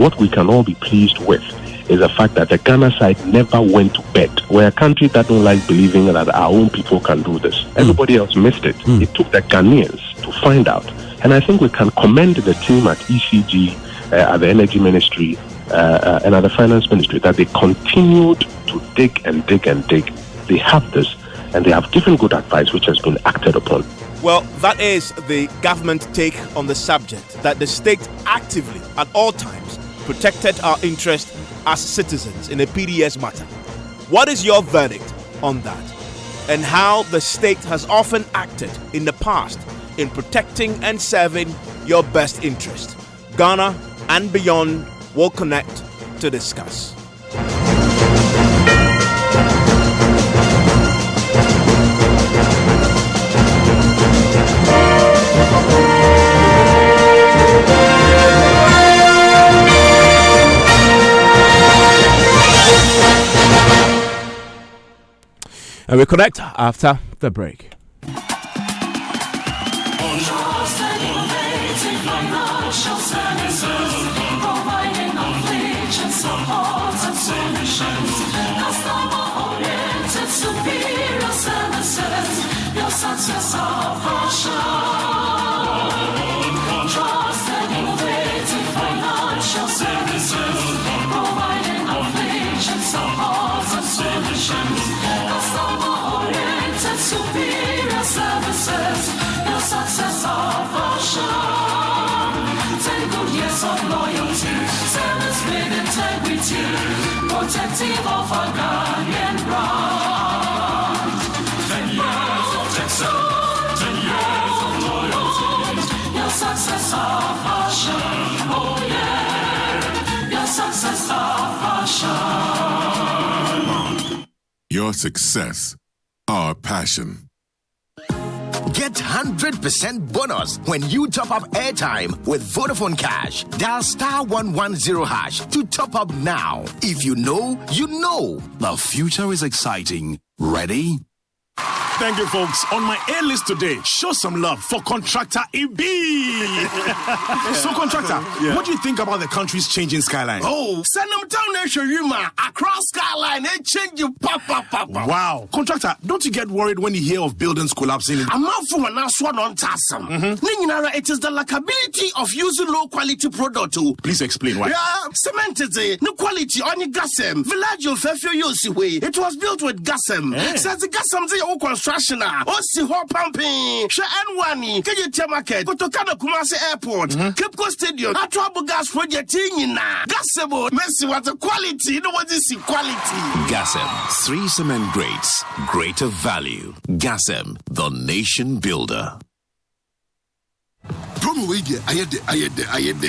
What we can all be pleased with is the fact that the Ghana side never went to bed. We're a country that don't like believing that our own people can do this. Everybody else missed it. It took the Ghanaians to find out. And I think we can commend the team at ECG, at the Energy Ministry, and at the Finance Ministry, that they continued to dig and dig and dig. They have this, and they have given good advice, which has been acted upon. Well, that is the government take on the subject, that the state actively, at all times, protected our interest as citizens in a PDS matter. What is your verdict on that? And how the state has often acted in the past in protecting and serving your best interest? Ghana and beyond will connect to discuss. And we connect after the break. Success of Russia. Trusted, innovative financial services, providing affiliation, support and solutions. Customer-oriented, superior services. The success of Russia. 10 good years of loyalty, service with integrity, protective of our Ghanaian brand. 10 years. 10 years of loyalty. Your success of passion. Oh yeah. Your success of passion. Your success, our passion. Get 100% bonus when you top up airtime with Vodafone Cash. Dial *110# to top up now. If you know, you know. The future is exciting. Ready? Thank you, folks. On my A list today, show some love for Contractor EB. So, Contractor, what do you think about the country's changing skyline? Oh, send them down there, Shurima. Across skyline, they change you, papa. Wow. Contractor, don't you get worried when you hear of buildings collapsing? I'm out for an answer on Tassam. It is the likability of using low quality product. Please explain why. Yeah, cement is no quality on your gasem. Village of Fefu. It was built with gasem. Says the gasem is your construction. Osi ho pumping. She N1 KJT market. Kotokana Kumasi Airport. Cape Coast Stadium. Atwabu gas project in na. Gasebo. Messi what the quality. You know what is quality. Gasem. 3 cement grades. Greater value. Gasem. The nation builder. Promo way there, I had the.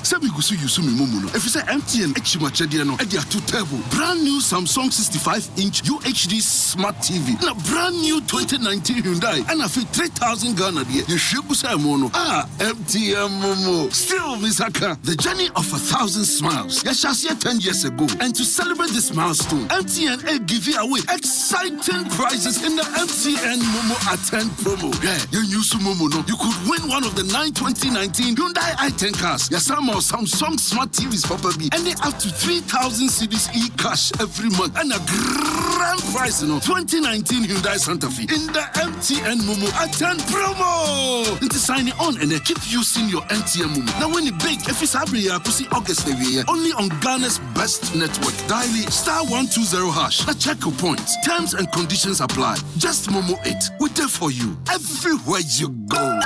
Some you use me mumu. If you say MTN Echimachedia at their 2 table, brand new Samsung 65-inch UHD Smart TV, and a brand new 2019 Hyundai, and a fit 3,000 Ghana there. You should say mono. MTN Momo. Still, Misaka, the journey of 1,000 smiles. Yes, I see 10 years ago, and to celebrate this milestone, MTN give you away exciting prizes in the MTN Momo Attend promo. Yeah, you use Momo no, you could win one of the 2019 Hyundai i10 cars. Yes, some or Samsung Smart TVs for baby, and they up to 3,000 cedis e-cash every month, and a grand prize, 2019 Hyundai Santa Fe in the MTN Momo Attend promo. Into signing on and keep using your MTN Momo. Now when it big, if it's happy, I could see August only on Ghana's best network. Dial *120#. Now check your points. Terms and conditions apply. Just Momo it. We're there for you everywhere you go.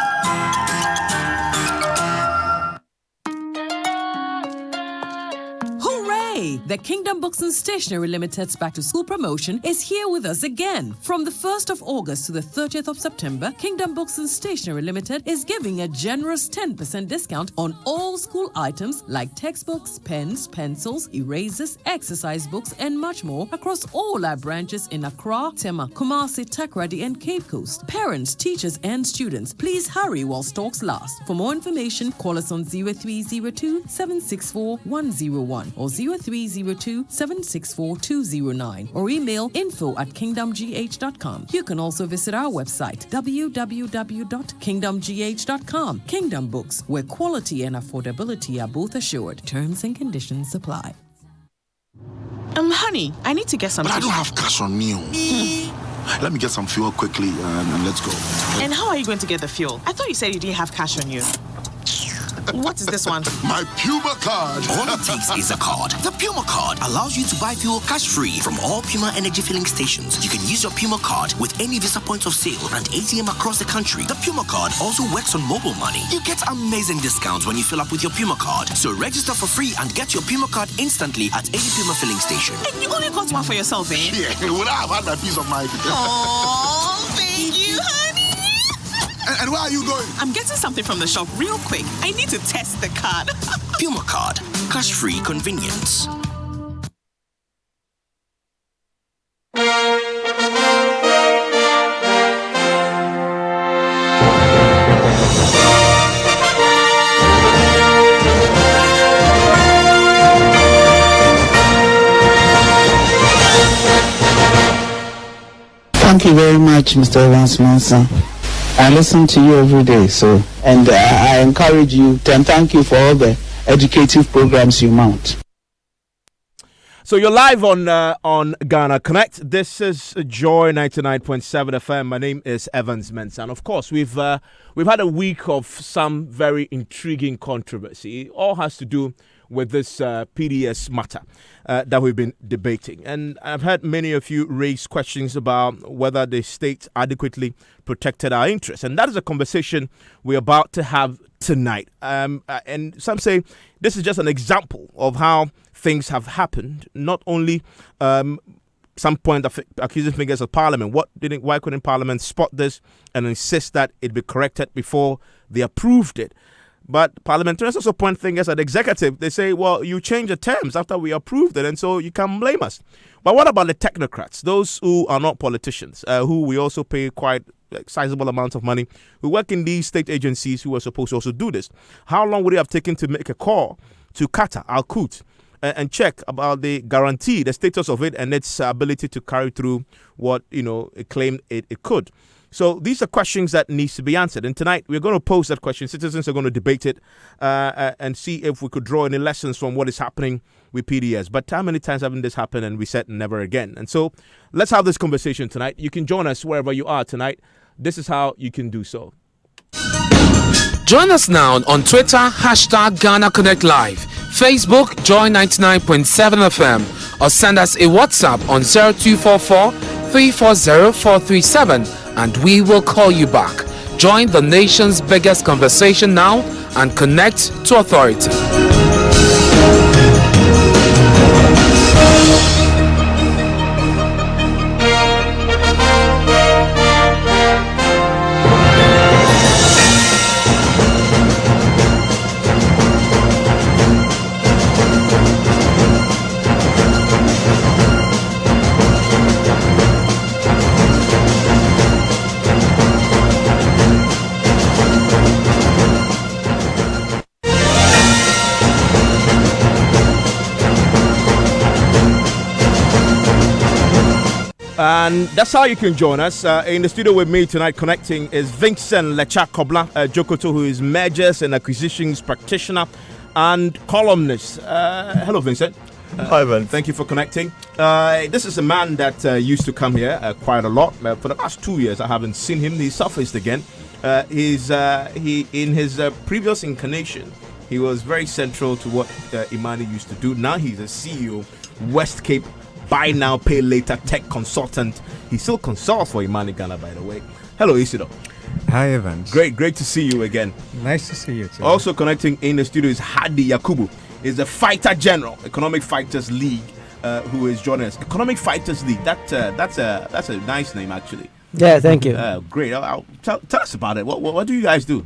The Kingdom Books and Stationery Limited's Back to School promotion is here with us again. From the 1st of August to the 30th of September, Kingdom Books and Stationery Limited is giving a generous 10% discount on all school items like textbooks, pens, pencils, erasers, exercise books, and much more across all our branches in Accra, Tema, Kumasi, Takoradi, and Cape Coast. Parents, teachers, and students, please hurry while stocks last. For more information, call us on 0302 764 101 or 03 0302-764-209 or email info@kingdomgh.com. You can also visit our website www.kingdomgh.com. Kingdom Books, where quality and affordability are both assured. Terms and conditions apply. Honey, I need to get some. But I don't have cash on me. Let me get some fuel quickly and let's go. And how are you going to get the fuel? I thought you said you didn't have cash on you. What is this one? My Puma card. All it takes is a card. The Puma card allows you to buy fuel cash-free from all Puma energy filling stations. You can use your Puma card with any Visa points of sale and ATM across the country. The Puma card also works on mobile money. You get amazing discounts when you fill up with your Puma card. So register for free and get your Puma card instantly at any Puma filling station. And you only got one for yourself, eh? Yeah, would I have had that piece of mind? Oh, thank you, honey. And where are you going? I'm getting something from the shop real quick. I need to test the card. Puma card. Cash-free convenience. Thank you very much, Mr. Evans Manson. I listen to you every day, and I encourage you and thank you for all the educative programs you mount. So you're live on Ghana Connect. This is Joy 99.7 FM. My name is Evans Mensah. And of course, we've had a week of some very intriguing controversy. It all has to do with this PDS matter that we've been debating. And I've heard many of you raise questions about whether the state adequately protected our interests. And that is a conversation we're about to have tonight. And some say this is just an example of how things have happened. Not only some point of accusing fingers of Parliament. Why couldn't Parliament spot this and insist that it be corrected before they approved it? But parliamentarians also point fingers at the executive. They say, well, you changed the terms after we approved it, and so you can blame us. But what about the technocrats, those who are not politicians, who we also pay quite sizable amounts of money, who work in these state agencies who are supposed to also do this? How long would it have taken to make a call to Qatar, Al-Quds, and check about the guarantee, the status of it, and its ability to carry through what it claimed it could? So these are questions that needs to be answered. And tonight we're going to pose that question. Citizens are going to debate it and see if we could draw any lessons from what is happening with PDS. But how many times haven't this happened and we said never again? And so let's have this conversation tonight. You can join us wherever you are tonight. This is how you can do so. Join us now on Twitter, #Ghana Connect Live, Facebook, Joy 99.7 FM, or send us a WhatsApp on 0244 340 437. And we will call you back. Join the nation's biggest conversation now and connect to authority. And that's how you can join us. In the studio with me tonight connecting is Vincent Lecha Kobla Jokoto, who is mergers and acquisitions practitioner and columnist. Hello, Vincent. Hi, Vince. Thank you for connecting. This is a man that used to come here quite a lot. For the past 2 years, I haven't seen him. He surfaced again. He in his previous incarnation, he was very central to what Imani used to do. Now he's a CEO, West Cape Buy Now, Pay Later tech consultant. He still consults for Imani Ghana, by the way. Hello, Isido. Hi, Evans. Great to see you again. Nice to see you too. Also connecting in the studio is Hadi Yakubu. He's the Fighter General, Economic Fighters League, who is joining us. Economic Fighters League. That's a nice name, actually. Yeah, thank you. Great. Tell us about it. What do you guys do?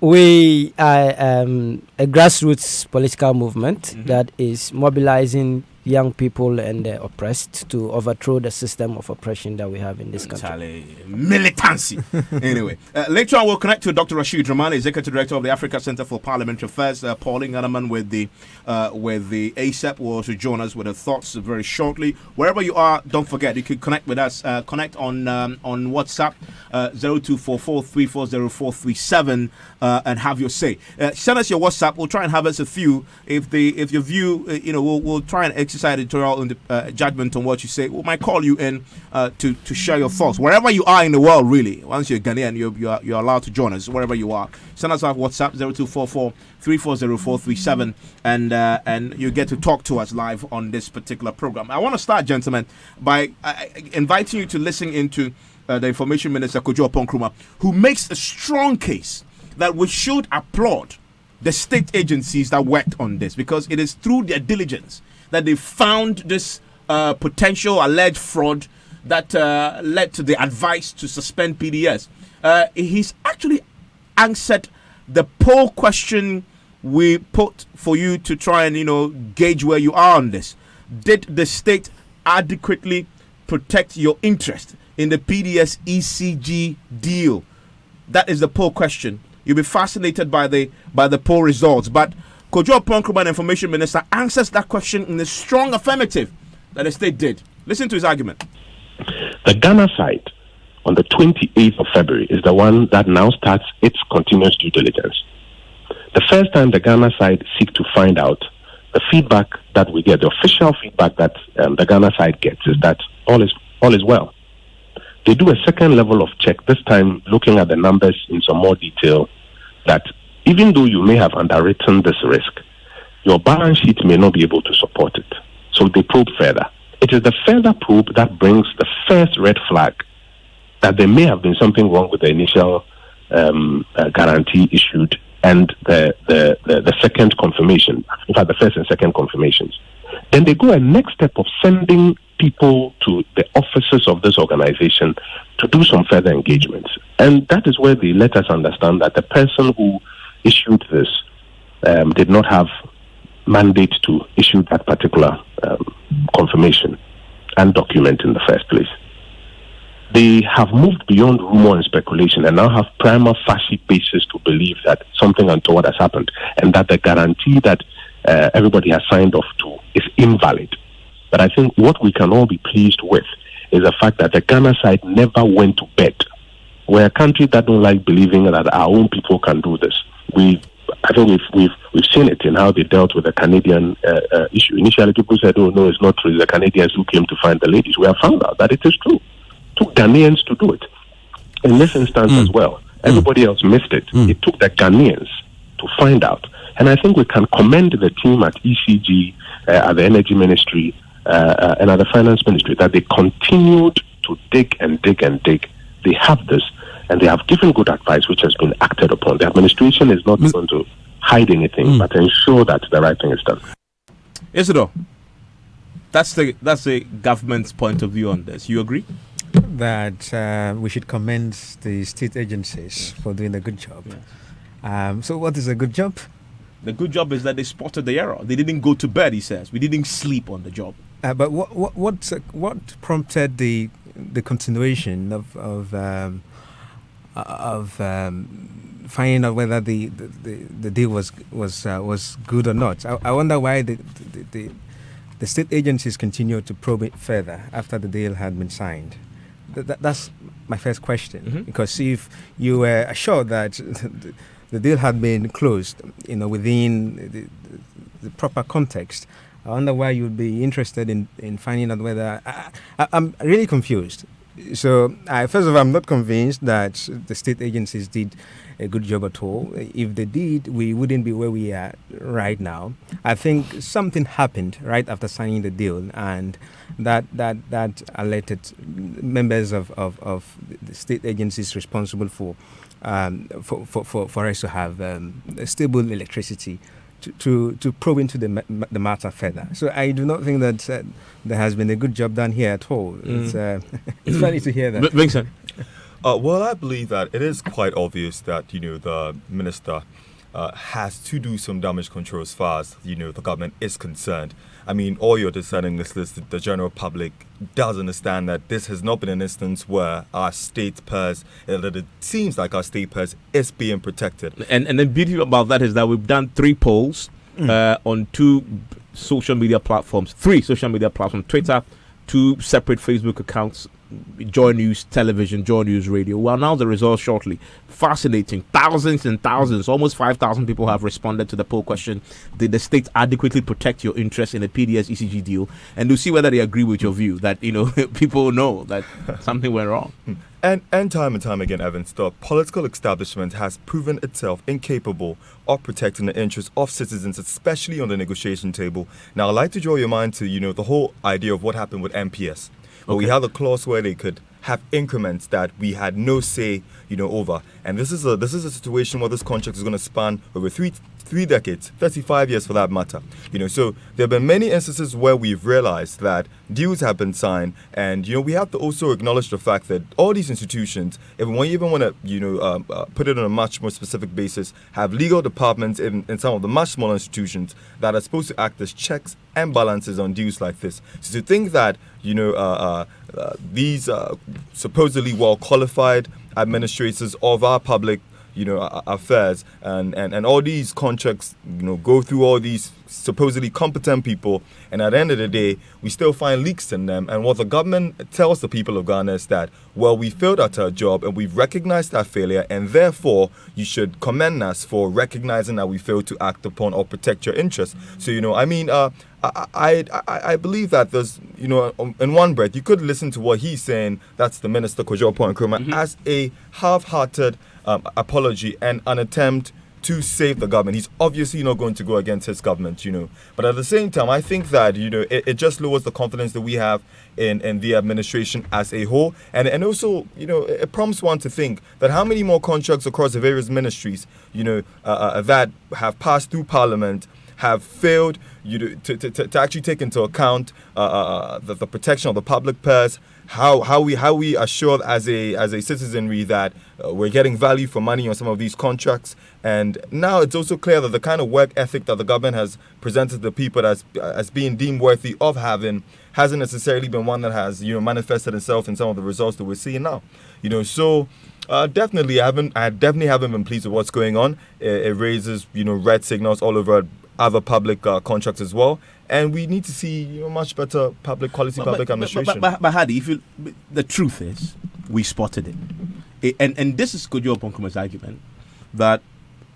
We are a grassroots political movement that is mobilizing young people and the oppressed to overthrow the system of oppression that we have in this country. Militancy. Anyway, later on we'll connect to Dr. Rashid Ramani, Executive Director of the Africa Center for Parliamentary Affairs. Pauline Anaman with the ASAP will also join us with her thoughts very shortly. Wherever you are, don't forget you can connect with us. Connect on WhatsApp 0244340437 and have your say. Send us your WhatsApp. We'll try and have us a few. If your view, we'll try and exercise editorial judgment on what you say. We might call you in to share your thoughts wherever you are in the world. Really, once you're Ghanaian, you're allowed to join us wherever you are. Send us our WhatsApp 0244340437 and you get to talk to us live on this particular program. I want to start, gentlemen, by inviting you to listen into the Information Minister Kojo Oppong-Nkrumah, who makes a strong case that we should applaud the state agencies that worked on this, because it is through their diligence that they found this potential alleged fraud that led to the advice to suspend PDS. He's actually answered the poll question we put for you to try and gauge where you are on this. Did the state adequately protect your interest in the PDS ECG deal? That is the poll question. You'll be fascinated by the poll results. But Kojo Oppong-Nkrumah, Information Minister, answers that question in a strong affirmative that the state did. Listen to his argument. The Ghana side on the 28th of February is the one that now starts its continuous due diligence. The first time the Ghana side seek to find out, the feedback that we get, the official feedback that the Ghana side gets, is that all is well. They do a second level of check, this time looking at the numbers in some more detail, that even though you may have underwritten this risk, your balance sheet may not be able to support it. So they probe further. It is the further probe that brings the first red flag that there may have been something wrong with the initial guarantee issued and the second confirmation, in fact the first and second confirmations. Then they go a next step of sending people to the offices of this organization to do some further engagements. And that is where they let us understand that the person who issued this did not have mandate to issue that particular confirmation and document in the first place. They have moved beyond rumor and speculation and now have prima facie basis to believe that something untoward has happened and that the guarantee that everybody has signed off to is invalid. But I think what we can all be pleased with is the fact that the Ghana side never went to bed. We're a country that don't like believing that our own people can do this. I think we've seen it in how they dealt with the Canadian issue. Initially, people said, "Oh no, it's not true. It's the Canadians who came to find the ladies." We have found out that it is true. It took Ghanaians to do it. In this instance as well, everybody else missed it. It took the Ghanaians to find out. And I think we can commend the team at ECG, at the Energy Ministry, and at the Finance Ministry, that they continued to dig and dig and dig. They have this, and they have given good advice, which has been acted upon. The administration is not going to hide anything, but ensure that the right thing is done. Isidore, that's the government's point of view on this. You agree? That we should commend the state agencies for doing a good job. Yes. So what is a good job? The good job is that they spotted the error. They didn't go to bed, he says. We didn't sleep on the job. But what prompted the continuation of finding out whether the deal was good or not? I wonder why the state agencies continued to probe it further after the deal had been signed. That's my first question. Because if you were assured that the deal had been closed, within the proper context, I wonder why you'd be interested in finding out whether... I'm really confused. So, first of all, I'm not convinced that the state agencies did a good job at all. If they did, we wouldn't be where we are right now. I think something happened right after signing the deal, and that alerted members of the state agencies responsible for us to have stable electricity to probe into the matter further. So I do not think that there has been a good job done here at all. It's funny to hear that. Vincent? Well, I believe that it is quite obvious that the minister has to do some damage control as far as, the government is concerned. I mean, all your discerning listeners, the general public does understand that this has not been an instance where our state purse, that it seems like our state purse is being protected. And the beauty about that is that we've done 3 polls on 2 social media platforms, 3 social media platforms, Twitter, 2 separate Facebook accounts, Joy News Television, Joy News Radio. We'll announce the results shortly. Fascinating. Thousands and thousands, almost 5,000 people have responded to the poll question. Did the state adequately protect your interest in a PDS ECG deal? And to see whether they agree with your view that, people know that something went wrong. And time again, Evans, the political establishment has proven itself incapable of protecting the interests of citizens, especially on the negotiation table. Now, I'd like to draw your mind to, the whole idea of what happened with MPS. But we had a clause where they could have increments that we had no say, over. And this is a situation where this contract is going to span over three decades, 35 years for that matter. So there have been many instances where we've realized that deals have been signed, and we have to also acknowledge the fact that all these institutions, if we even want to put it on a much more specific basis, have legal departments in some of the much smaller institutions that are supposed to act as checks and balances on deals like this. So to think that these supposedly well qualified administrators of our public affairs and all these contracts go through all these supposedly competent people, and at the end of the day we still find leaks in them. And what the government tells the people of Ghana is that, well, we failed at our job and we've recognized that failure, and therefore you should commend us for recognizing that we failed to act upon or protect your interests. So I believe that there's, in one breath, you could listen to what he's saying, that's the Minister Kojo Nkrumah, as a half-hearted apology and an attempt to save the government. He's obviously not going to go against his government, But at the same time, I think that, it just lowers the confidence that we have in the administration as a whole. And also, it prompts one to think that how many more contracts across the various ministries, that have passed through Parliament have failed to actually take into account the protection of the public purse, how we assure as a citizenry that we're getting value for money on some of these contracts. And now it's also clear that the kind of work ethic that the government has presented to the people as being deemed worthy of having hasn't necessarily been one that has manifested itself in some of the results that we're seeing now. So definitely I definitely haven't been pleased with what's going on. It raises red signals all over other public contracts as well, and we need to see much better public administration. But Hadi, the truth is, we spotted it, and this is Kojo Nkrumah's argument that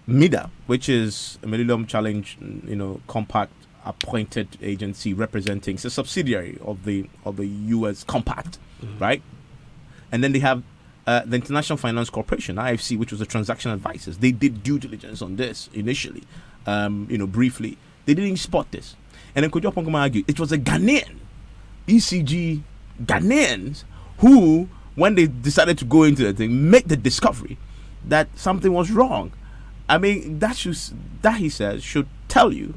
MIDA, which is a Millennium Challenge, compact appointed agency representing, it's a subsidiary of the U.S. Compact, right? And then they have the International Finance Corporation, IFC, which was the transaction advisors. They did due diligence on this initially. Briefly, they didn't spot this. And then Kojo Nkrumah argued it was a Ghanaian, ECG Ghanaians, who, when they decided to go into the thing, make the discovery that something was wrong. I mean, that he says should tell you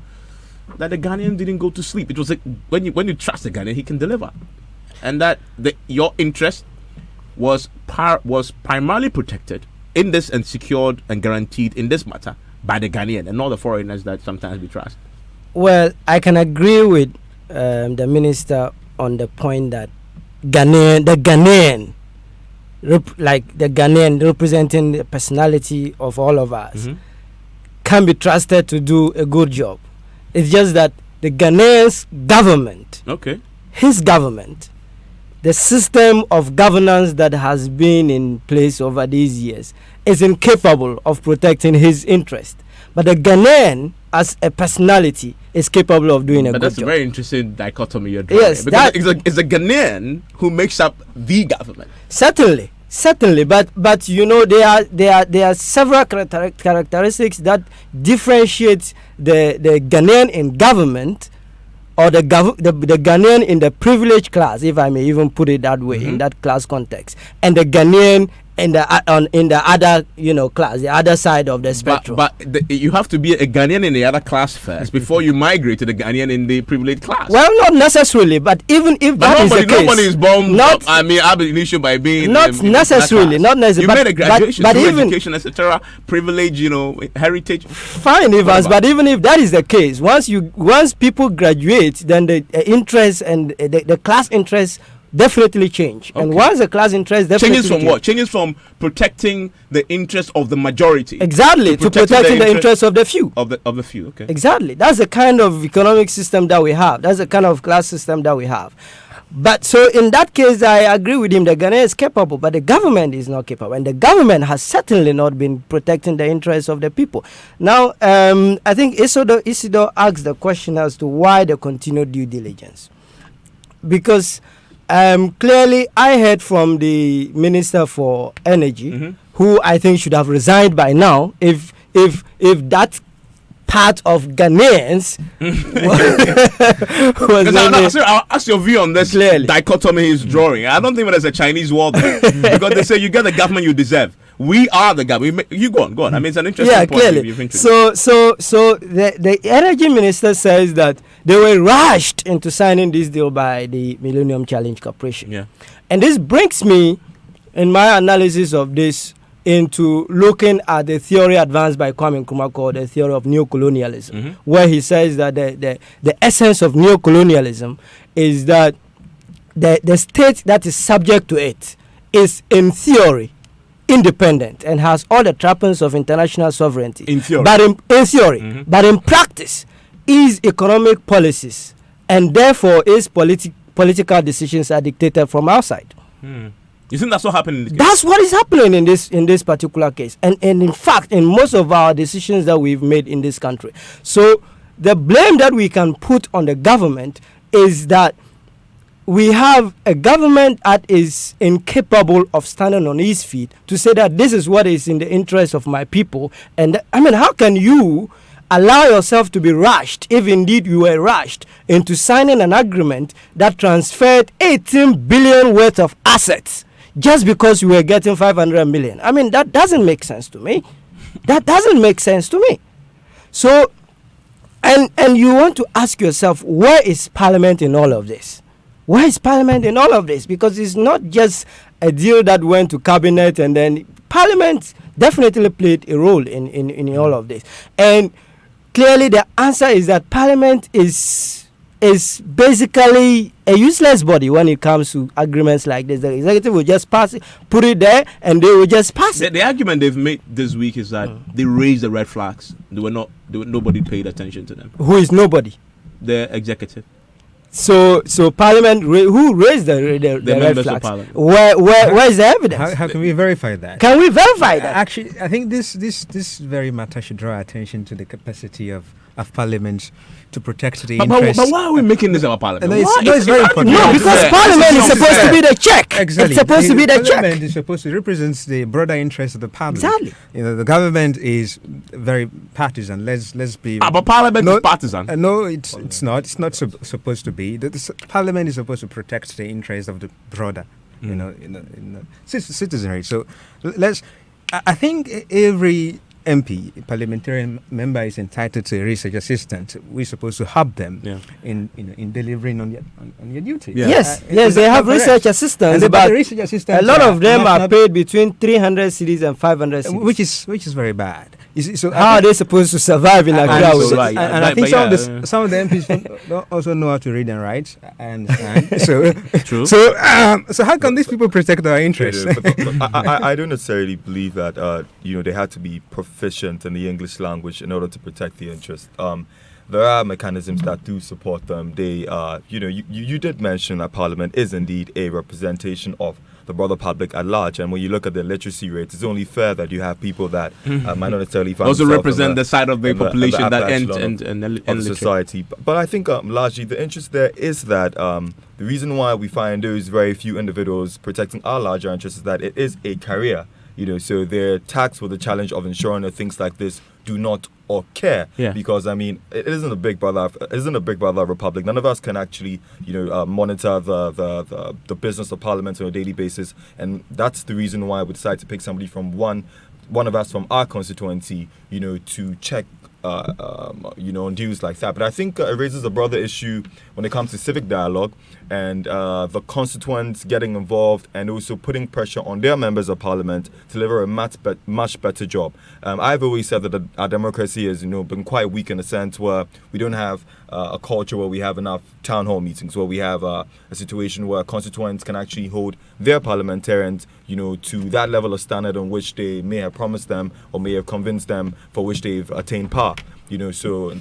that the Ghanaian didn't go to sleep. It was when you trust the Ghanaian, he can deliver, and that your interest was primarily protected in this and secured and guaranteed in this matter by the Ghanaian and not the foreigners that sometimes we trust. Well, I can agree with the minister on the point that the Ghanaian representing the personality of all of us, can be trusted to do a good job. It's just that the Ghanaian's government, his government, the system of governance that has been in place over these years is incapable of protecting his interest. But the Ghanaian, as a personality, is capable of doing a good job. But that's a very interesting dichotomy you're drawing. Yes, because it's a Ghanaian who makes up the government. Certainly, but there are several characteristics that differentiate the Ghanaian in government, or the Ghanaian in the privileged class, if I may even put it that way, in that class context, and the Ghanaian in the other class, the other side of the spectrum. But you have to be a Ghanaian in the other class first before you migrate to the Ghanaian in the privileged class. Well, not necessarily, but even if that is the case, nobody is born. Ab initio by being not necessarily. You made a graduation, but even education, etc., privilege, heritage. Fine, Evans, but even if that is the case, once people graduate, then the interest and the class interest definitely change. Okay. And once the class interest definitely changes from what? Changes from protecting the interest of the majority. Exactly, to protecting the interest of the few. Of the few, okay. Exactly. That's the kind of economic system that we have. That's the kind of class system that we have. But so in that case, I agree with him. The Ghana is capable, but the government is not capable. And the government has certainly not been protecting the interests of the people. Now, I think Isidore asked the question as to why the continued due diligence. Because clearly, I heard from the Minister for Energy, who I think should have resigned by now, if that part of Ghanaians I'll ask your view on this dichotomy he's drawing. I don't think there's a Chinese wall there. Because they say you get the government you deserve. We are the government. You go on. I mean, it's an interesting point. Clearly. So the energy minister says that they were rushed into signing this deal by the Millennium Challenge Corporation. Yeah. And this brings me, in my analysis of this, into looking at the theory advanced by Kwame Nkrumah called the theory of neocolonialism, where he says that the essence of neocolonialism is that the state that is subject to it is, in theory, independent and has all the trappings of international sovereignty. In theory. But but in practice, is economic policies, and therefore is political decisions are dictated from outside. You think that's what happened in this case? That's what is happening in this particular case. And in fact, in most of our decisions that we've made in this country. So the blame that we can put on the government is that we have a government that is incapable of standing on its feet to say that this is what is in the interest of my people. And how can you allow yourself to be rushed, if indeed you were rushed, into signing an agreement that transferred 18 billion worth of assets just because you were getting 500 million? That doesn't make sense to me. That doesn't make sense to me. So, and you want to ask yourself, where is Parliament in all of this? Where is Parliament in all of this? Because it's not just a deal that went to Cabinet, and then Parliament definitely played a role in all of this. And clearly the answer is that Parliament is basically a useless body when it comes to agreements like this. The executive will just pass it, put it there, and they will just pass it. The argument they've made this week is that they raised the red flags. Nobody paid attention to them. Who is nobody? The executive. So Parliament, who raised the red flags? Where is the evidence? How can we verify that? Can we verify that? Actually, I think this very matter should draw attention to the capacity of Parliament to protect the interests. But why are we making this about Parliament? It's very important. No, because Parliament is supposed to be the check. Exactly. It's supposed to be the check. Parliament is supposed to represent the broader interests of the public. Exactly. The government is very partisan. Let's be. But Parliament is partisan. No, it's not. It's not supposed to be. The Parliament is supposed to protect the interests of the broader, citizenry. So I think every MP, parliamentarian member, is entitled to a research assistant. We're supposed to help them in delivering on your duty. Yeah. Yes, they have research assistants, but the research assistants, a lot of them are paid between 300 cedis and 500 cedis. which is very bad. So how are they supposed to survive in Accra? And I think some of the MPs don't also know how to read and write. I understand. True. So how can these people protect our interests? I don't necessarily believe that they had to be proficient in the English language in order to protect the interest. There are mechanisms that do support them. They, you did mention that Parliament is indeed a representation of the broader public at large, and when you look at the literacy rates, it's only fair that you have people that might not necessarily find also represent the side of the population that ends society. But I think largely the interest there is that the reason why we find those very few individuals protecting our larger interests is that it is a career. So they're taxed with the challenge of ensuring that things like this do not or care. Yeah. Because I mean, it isn't a Big Brother republic. None of us can actually, monitor the business of Parliament on a daily basis, and that's the reason why we decided to pick somebody from one of us from our constituency, to check on deals like that. But I think it raises a broader issue when it comes to civic dialogue and the constituents getting involved and also putting pressure on their members of parliament to deliver a much better job. I've always said that our democracy has been quite weak in a sense where we don't have a culture where we have enough town hall meetings, where we have a situation where constituents can actually hold their parliamentarians to that level of standard on which they may have promised them or may have convinced them for which they've attained power. So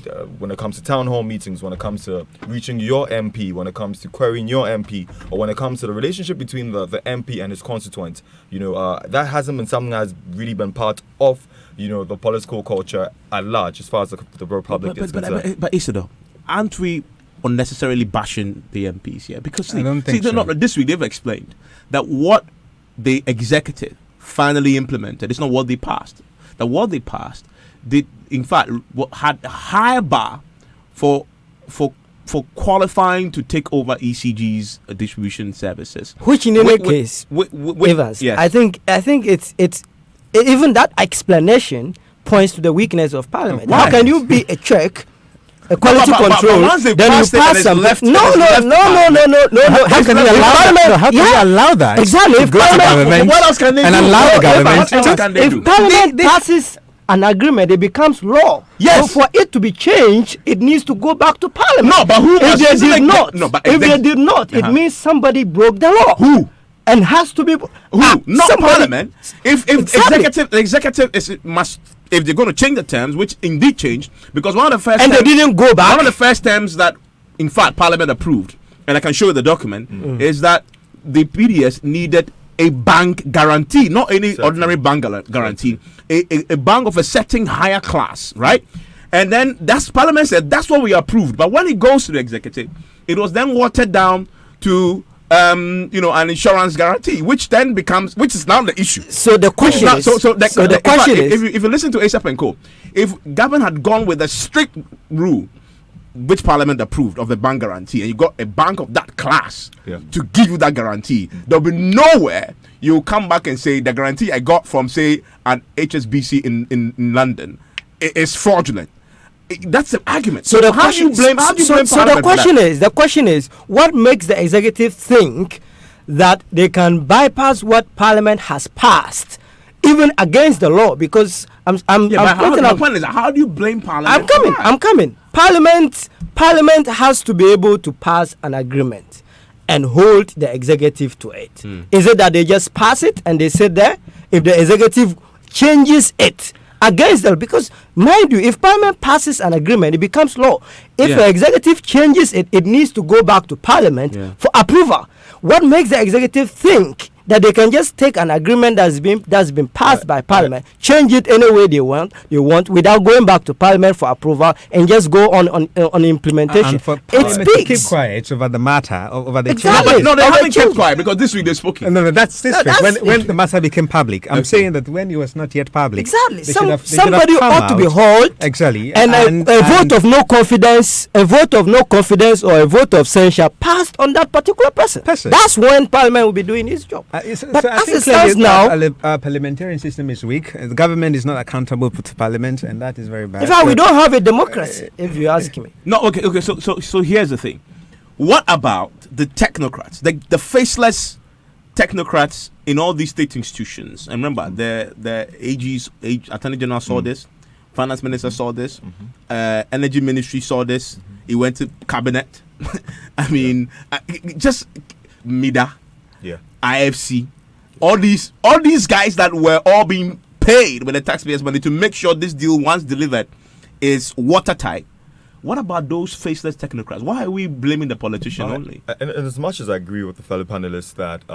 when it comes to town hall meetings, when it comes to reaching your MP, when it comes to querying your MP, or when it comes to the relationship between the MP and his constituents, that hasn't been something that has really been part of, the political culture at large as far as the Republic is concerned. But Isidore, aren't we unnecessarily bashing the MPs here? Because I don't think so. This week they've explained that what the executive finally implemented is not what they passed. That what they passed did, in fact, had a higher bar for qualifying to take over ECG's distribution services. Which in any case, Evans, yes. I think it's even that explanation points to the weakness of Parliament. How can you be a check? A quality control. Then you pass something. No. How can you allow that? Exactly. Go to government what else can they and do? allow the government? If Parliament passes an agreement, it becomes law. Yes. So for it to be changed, it needs to go back to Parliament. No, but who? If they did not, if they did not, it means somebody broke the law. Who? And has to be who? Not Parliament. If the executive must. If they're going to change the terms, which indeed changed, because one of the first and they didn't go back. One of the first terms that, in fact, Parliament approved, and I can show you the document, is that the PDS needed a bank guarantee, not any ordinary bank guarantee, a bank of a certain higher class, right? And then Parliament said that's what we approved. But when it goes to the executive, it was then watered down to an insurance guarantee, which is now the issue. So the question is, if you listen to ASAP and Co, if government had gone with a strict rule, which Parliament approved of the bank guarantee, and you got a bank of that class to give you that guarantee, there'll be nowhere you come back and say the guarantee I got from, say, an HSBC in London is fraudulent. That's the argument. So the how do you blame? The question is, what makes the executive think that they can bypass what Parliament has passed, even against the law? Because my point is, how do you blame Parliament? I'm coming. Parliament has to be able to pass an agreement and hold the executive to it. Is it that they just pass it and they sit there? If the executive changes it against them, because mind you, if Parliament passes an agreement, it becomes law. If the executive changes it, it needs to go back to Parliament for approval. What makes the executive think that they can just take an agreement that's been passed by Parliament, change it any way they want without going back to Parliament for approval and just go on implementation? And for Parliament to keep quiet over the matter, over the change. No, they haven't kept quiet because this week they spoke. No, that's this week. When the matter became public, I'm saying that when it was not yet public, exactly. Somebody ought to be held. Exactly. And a vote of no confidence, or a vote of censure passed on that particular person. That's when Parliament will be doing its job. But as it stands now, our parliamentarian system is weak. The government is not accountable to Parliament, and that is very bad. In fact, we don't have a democracy, if you ask me. No, okay. So here's the thing. What about the technocrats, the faceless technocrats in all these state institutions? And remember, the Attorney General saw this, Finance Minister saw this, Energy Ministry saw this. He went to Cabinet. I mean, just MIDA. IFC, all these guys that were all being paid with the taxpayers' money to make sure this deal, once delivered, is watertight. What about those faceless technocrats? Why are we blaming the politician only? And as much as I agree with the fellow panelists that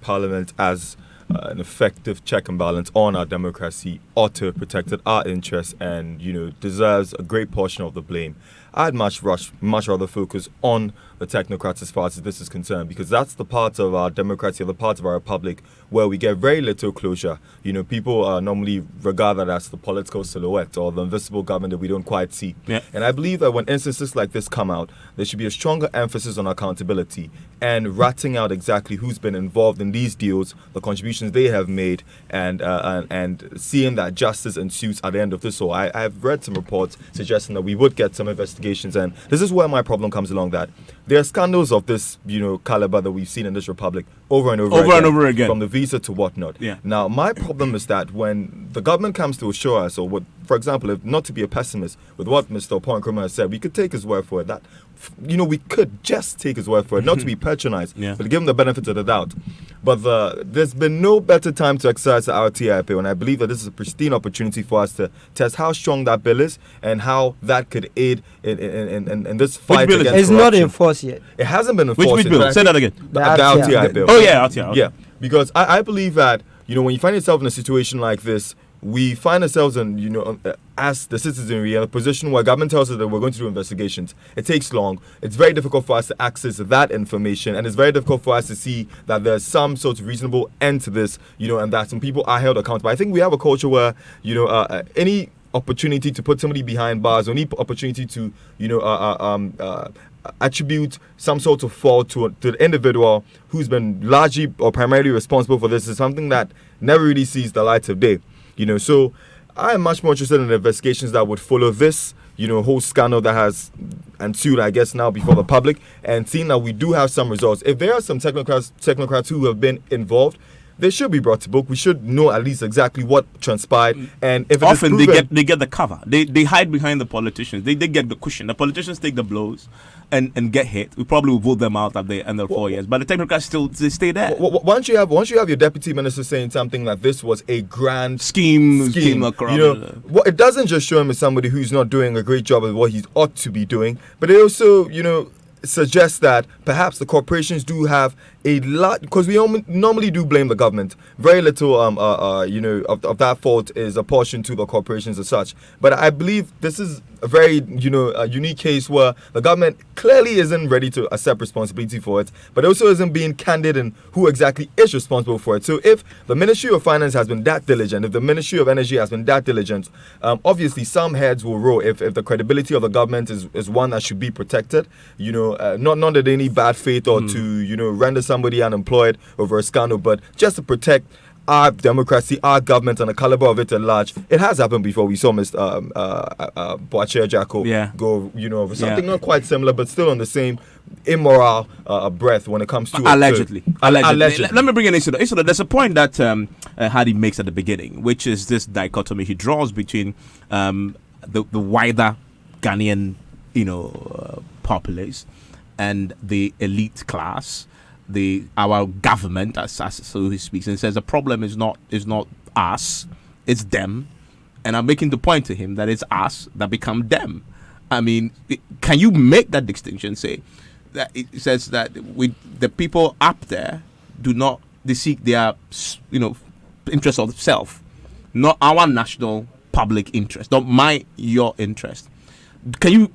Parliament as an effective check and balance on our democracy ought to have protected our interests and deserves a great portion of the blame. I'd much rather focus on the technocrats as far as this is concerned, because that's the part of our democracy, or the part of our republic where we get very little closure. You know, people normally regard that as the political silhouette or the invisible government that we don't quite see. Yeah. And I believe that when instances like this come out, there should be a stronger emphasis on accountability and ratting out exactly who's been involved in these deals, the contributions they have made, and seeing that justice ensues at the end of this. So I've read some reports suggesting that we would get some investigations, and this is where my problem comes along, that there are scandals of this, caliber that we've seen in this republic over and over again, from the visa to whatnot. Yeah. Now, my problem is that when the government comes to assure us, or what, for example, if not to be a pessimist with what Mr. Paul Nkrumah has said, we could take his word for it. That, we could just take his word for it, not to be patronized, but to give him the benefit of the doubt. But there's been no better time to exercise our TIP, and I believe that this is a pristine opportunity for us to test how strong that bill is and how that could aid in this fight against corruption. It's not enforced yet. It hasn't been enforced. Which bill? Say that again. The RTI bill. Oh, yeah, RTI. Okay. Yeah, because I believe that, when you find yourself in a situation like this, we find ourselves in, as the citizenry, in a position where government tells us that we're going to do investigations. It takes long. It's very difficult for us to access that information, and it's very difficult for us to see that there's some sort of reasonable end to this, and that some people are held accountable. I think we have a culture where, any opportunity to put somebody behind bars, or any opportunity to, attribute some sort of fault to the individual who's been largely or primarily responsible for this is something that never really sees the light of day. So I am much more interested in the investigations that would follow this, whole scandal that has ensued, I guess, now before the public, and seeing that we do have some results. If there are some technocrats who have been involved, they should be brought to book. We should know at least exactly what transpired. And if often they get the cover. They hide behind the politicians. They get the cushion. The politicians take the blows and get hit. We probably will vote them out at the end of 4 years. But the technocrats they stay there. Once you have your deputy minister saying something like this was a grand scheme, it doesn't just show him as somebody who's not doing a great job of what he ought to be doing, but it also suggests that perhaps the corporations do have a lot, because we normally do blame the government. Very little of that fault is apportioned to the corporations as such. But I believe this is a very a unique case where the government clearly isn't ready to accept responsibility for it, but also isn't being candid in who exactly is responsible for it. So if the Ministry of Finance has been that diligent, if the Ministry of Energy has been that diligent, obviously some heads will roll if the credibility of the government is one that should be protected. Not that any bad faith or to render somebody unemployed over a scandal, but just to protect our democracy, our government, and the caliber of it at large. It has happened before. We saw Mr. Boakye Agyarko go, over something not quite similar, but still on the same immoral breath when it comes to allegedly. Let me bring an issue. There's a point that Hadi makes at the beginning, which is this dichotomy he draws between the wider Ghanaian, populace and the elite class. Our government, as so he speaks, and says the problem is not us, it's them, and I'm making the point to him that it's us that become them. I mean, can you make that distinction? Say that it says that the people up there they seek their interest of self, not our national public interest, not your interest. Can you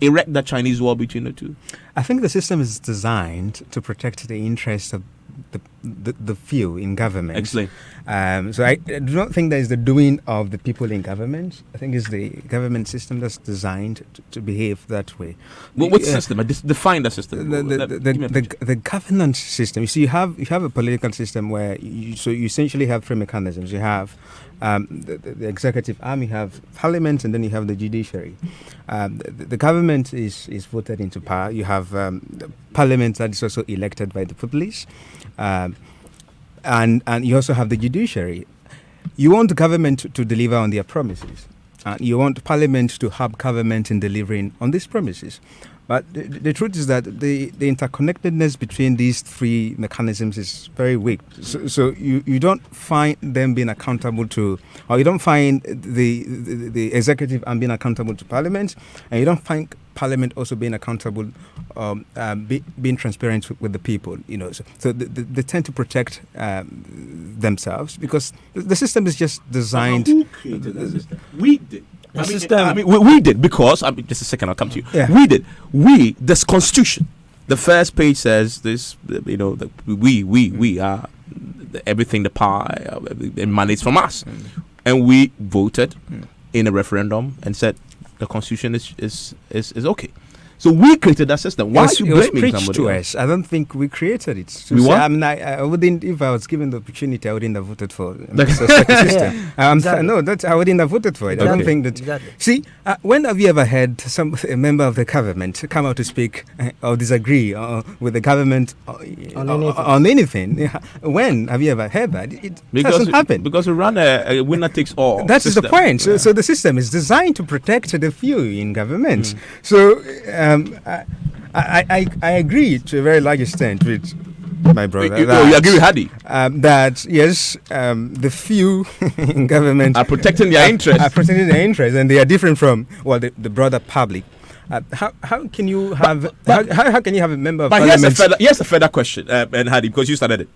erect that Chinese wall between the two? I think the system is designed to protect the interests of the few in government. Explain. So I do not think that is the doing of the people in government. I think it's the government system that's designed to behave that way. What system? Define the system. The governance system. You see, you have a political system where you essentially have three mechanisms. You have the executive arm, you have parliament, and then you have the judiciary. The government is voted into power. You have the parliament that is also elected by the populace, and you also have the judiciary. You want the government to deliver on their promises. You want parliament to help government in delivering on these promises. But the truth is that the interconnectedness between these three mechanisms is very weak. So you don't find them being accountable to, or you don't find the executive arm being accountable to parliament, and you don't find parliament also being accountable, being transparent with the people. So they tend to protect themselves because the system is just designed. Who created the system? We did. we did because just a second. I'll come to you. Yeah. We did. This Constitution. The first page says this. We are everything. The power emanates from us, and we voted in a referendum and said the Constitution is okay. So we created that system. Why are you blaming somebody else? I don't think we created it. I wouldn't. If I was given the opportunity, I wouldn't have voted for the system. I wouldn't have voted for it. I don't think that. Exactly. See, when have you ever had a member of the government come out to speak or disagree with the government on anything? When have you ever heard that? It doesn't happen. Because we run a winner takes all. That's system. the point. So the system is designed to protect the few in government. So. I agree to a very large extent with my brother. You agree with Hadi? That yes, the few in government are protecting their interests. And they are different from the broader public. How can you have how can you have a member of parliament? Here's a further question, and Hadi, because you started it.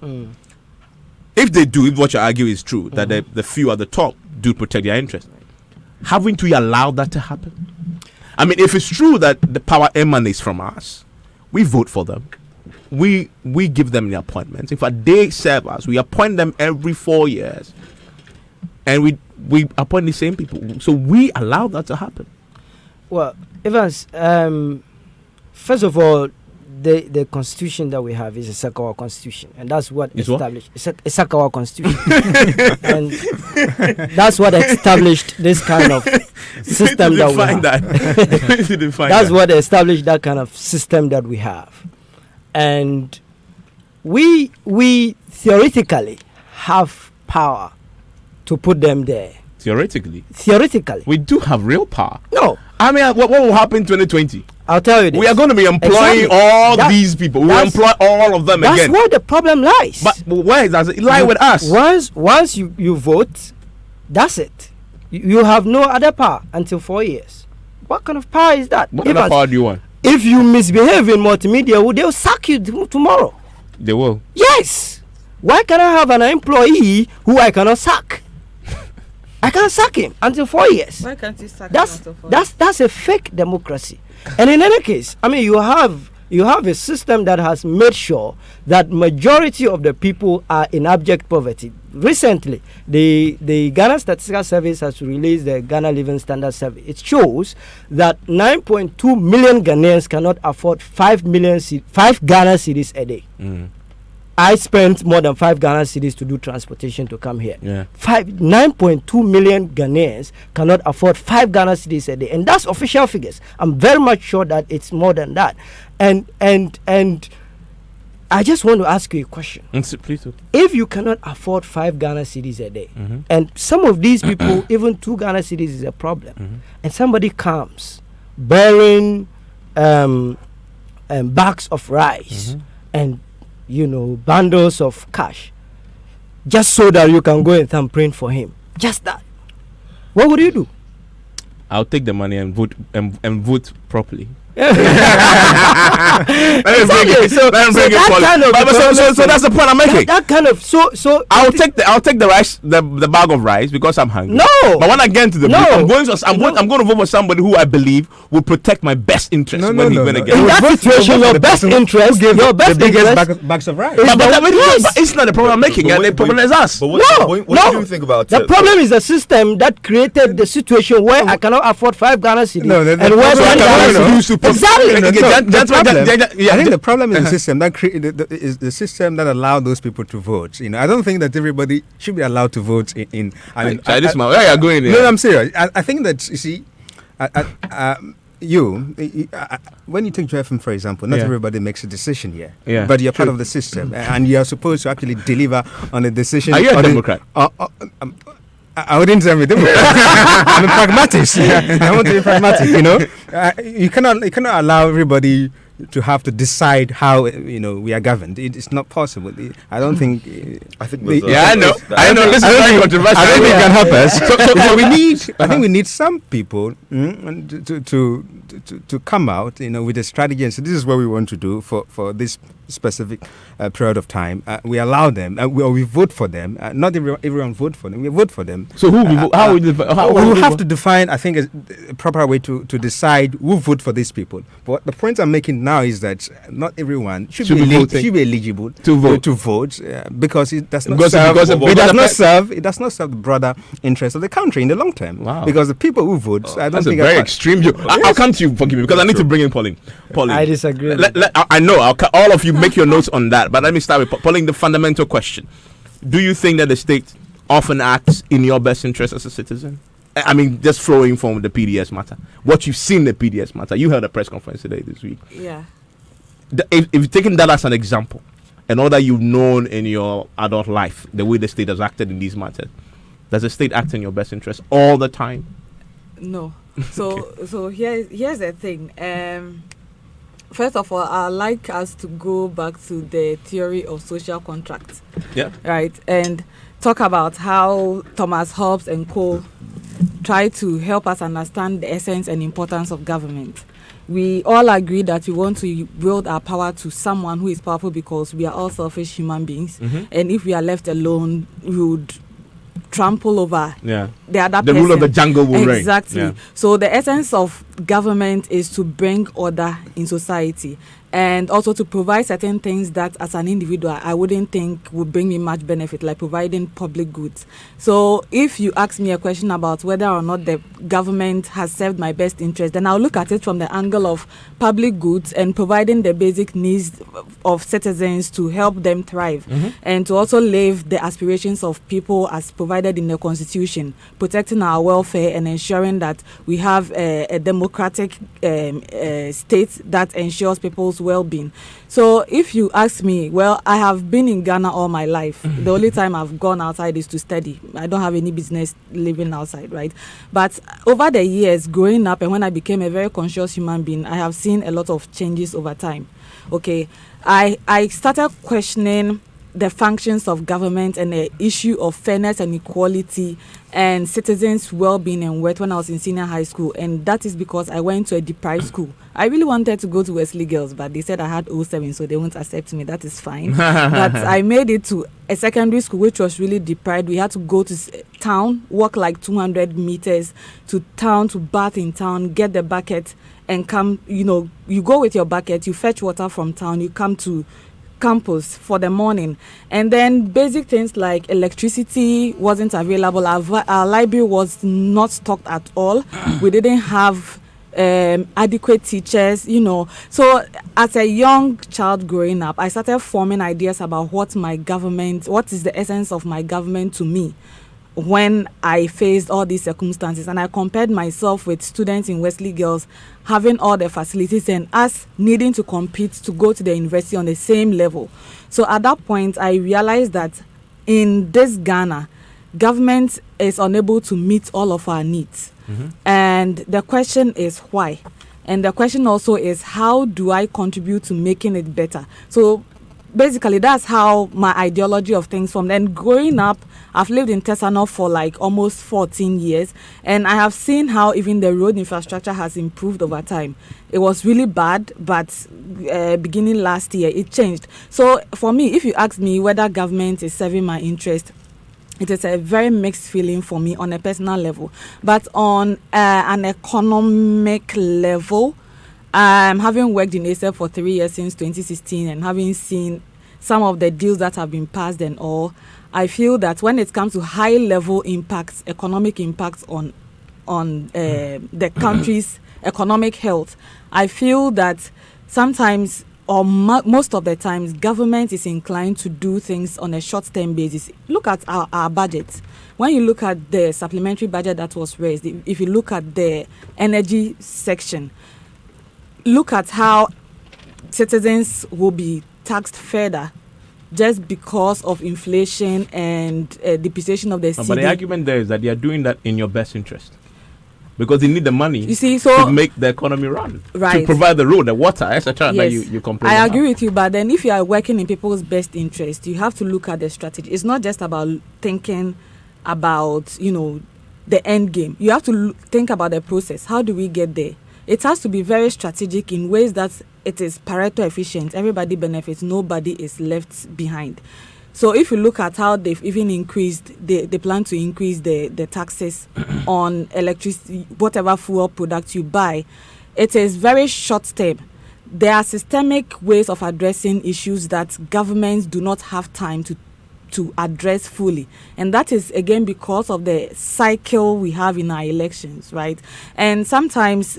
If what you argue is true, that the few at the top do protect their interests, haven't we allowed that to happen? I mean, if it's true that the power emanates from us, we vote for them. We give them the appointments. In fact, they serve us. We appoint them every 4 years. And we appoint the same people. So we allow that to happen. Well, Evans, first of all, the constitution that we have is a Sakawa constitution, and that's what established a Sakawa constitution, and that's what established this kind of system that we have. That's what established that kind of system that we have, and we theoretically have power to put them there. Theoretically, we do have real power. No, I mean, what will happen in 2020? I'll tell you this. We are going to be employing all these people. We will employ all of them again. That's where the problem lies. But where does it lie with us? Once you vote, that's it. You have no other power until 4 years. What kind of power is that? What other power do you want? If you misbehave in multimedia, they'll sack you tomorrow. They will. Yes. Why can I have an employee who I cannot sack? I can't sack him until 4 years. Why can't you sack him until 4 years? That's a fake democracy. And in any case, I mean, you have a system that has made sure that majority of the people are in abject poverty. Recently, the Ghana Statistical Service has released the Ghana Living Standard Survey. It shows that 9.2 million Ghanaians cannot afford 5 Ghana cedis a day. I spent more than 5 Ghana cedis to do transportation to come here. 9.2 million Ghanaians cannot afford 5 Ghana cedis a day, and that's official figures. I'm very much sure that it's more than that. And I just want to ask you a question. Please do. If you cannot afford 5 Ghana cedis a day, and some of these people, even 2 Ghana cedis is a problem, and somebody comes bearing bags of rice and bundles of cash, just so that you can go and thumbprint for him, just that, what would you do? I'll take the money and vote properly. So that's the point I'm making. That kind of so I'll take the rice, the bag of rice, because I'm hungry. No, but when I get into the I'm going to vote for somebody who I believe will protect my best interest when he win again. In that situation, your best interest, bags of rice. But it's not the problem I'm making, and the problem is us. But what do you think about the problem? Is the system that created the situation where I cannot afford 5 Ghana cedis, and where exactly. I think the problem is the system that is the system that allowed those people to vote. I don't think that everybody should be allowed to vote in. Where are you going? No, I'm serious. I think that you see, when you take JFM, for example, not everybody makes a decision here. But you're part of the system, and you are supposed to actually deliver on a decision. Are you a Democrat? I wouldn't say I'm a Democrat. I'm a pragmatist. I want to be pragmatic. You cannot allow everybody to have to decide how we are governed. It's not possible. I don't think. I think. I know. This is very controversial. I don't think it can help us. So we need. I think we need some people to come out, with a strategy. And so this is what we want to do for this specific period of time, we allow them, we vote for them. Not everyone vote for them. We vote for them. So who? How would we have to define? I think a proper way to decide who vote for these people. But the point I'm making now is that not everyone should be eligible to vote because it does not serve the broader interest of the country in the long term. Wow. Because the people who vote, I don't that's think a very extreme view. I'll come to you, forgive me, because I need to bring in Pauline. I disagree. I know. All of you make your notes on that, but let me start with Pauline. The fundamental question: do you think that the state often acts in your best interest as a citizen? I mean, just flowing from the PDS matter. What you've seen the PDS matter. You held a press conference today this week. Yeah. If you've taken that as an example, and all that you've known in your adult life, the way the state has acted in these matters, does the state act in your best interest all the time? No. So here's the thing. First of all, I'd like us to go back to the theory of social contracts. Yeah. Right. And talk about how Thomas Hobbes and co. try to help us understand the essence and importance of government. We all agree that we want to wield our power to someone who is powerful because we are all selfish human beings. Mm-hmm. And if we are left alone, we would trample over the other the person. rule of the jungle will reign. Exactly. So the essence of government is to bring order in society and also to provide certain things that as an individual I wouldn't think would bring me much benefit, like providing public goods. So if you ask me a question about whether or not the government has served my best interest, then I'll look at it from the angle of public goods and providing the basic needs of citizens to help them thrive, and to also live the aspirations of people as provided in the Constitution, protecting our welfare and ensuring that we have a democratic state that ensures people's well-being. So if you ask me, well, I have been in Ghana all my life. The only time I've gone outside is to study. I don't have any business living outside, right? But over the years, growing up and when I became a very conscious human being, I have seen a lot of changes over time. Okay, I started questioning the functions of government and the issue of fairness and equality and citizens' well-being and worth when I was in senior high school, and that is because I went to a deprived school. I really wanted to go to Wesley Girls, but they said I had 07, so they won't accept me. That is fine. But I made it to a secondary school which was really deprived. We had to go to town, walk like 200 meters to town, to bath in town, get the bucket and come. You go with your bucket, you fetch water from town, you come to campus for the morning, and then basic things like electricity wasn't available. Our library was not stocked at all. We didn't have adequate teachers, So as a young child growing up, I started forming ideas about what is the essence of my government to me when I faced all these circumstances. And I compared myself with students in Wesley Girls having all the facilities and us needing to compete to go to the university on the same level. So at that point, I realized that in this Ghana, government is unable to meet all of our needs. And the question is why? And the question also is, how do I contribute to making it better? So basically, that's how my ideology of things formed. And growing up, I've lived in Tesano for like almost 14 years, and I have seen how even the road infrastructure has improved over time. It was really bad, but beginning last year, it changed. So for me, if you ask me whether government is serving my interest, it is a very mixed feeling for me on a personal level. But on an economic level, having worked in ASEP for 3 years since 2016 and having seen some of the deals that have been passed and all, I feel that when it comes to high-level impacts, economic impacts on the country's economic health, I feel that sometimes, or most of the times, government is inclined to do things on a short-term basis. Look at our budget. When you look at the supplementary budget that was raised, if you look at the energy section, look at how citizens will be taxed further just because of inflation and depreciation of the cedi. But the argument there is that they are doing that in your best interest, because they need the money, you see, to make the economy run, right, to provide the road, the water, etc. Yes, that you complain I about. agree with you, but then if you are working in people's best interest, you have to look at the strategy. It's not just about thinking about, the end game. You have to think about the process. How do we get there? It has to be very strategic in ways that it is Pareto efficient. Everybody benefits. Nobody is left behind. So if you look at how they've even increased, they plan to increase the taxes on electricity, whatever fuel product you buy, it is very short term. There are systemic ways of addressing issues that governments do not have time to address fully. And that is, again, because of the cycle we have in our elections, right? And sometimes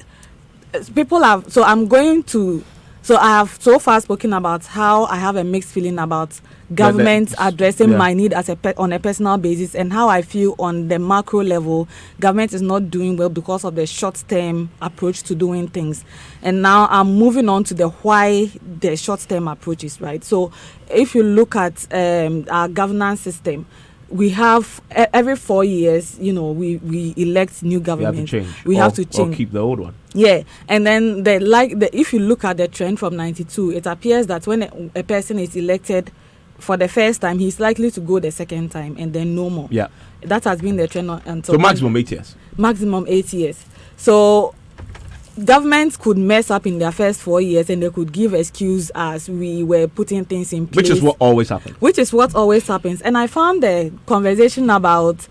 people have... So I have so far spoken about how I have a mixed feeling about government addressing my need on a personal basis, and how I feel on the macro level, government is not doing well because of the short-term approach to doing things. And now I'm moving on to the why the short-term approach is, right? So if you look at our governance system, we have every 4 years, we elect new government. We have to change. Or keep the old one. Yeah, and then if you look at the trend from 92, it appears that when a person is elected for the first time, he's likely to go the second time and then no more. Yeah, that has been the trend until. So maximum 8 years. Maximum 8 years. So governments could mess up in their first 4 years and they could give excuse as we were putting things in place. Which is what always happens. Which is what always happens. And I found the conversation about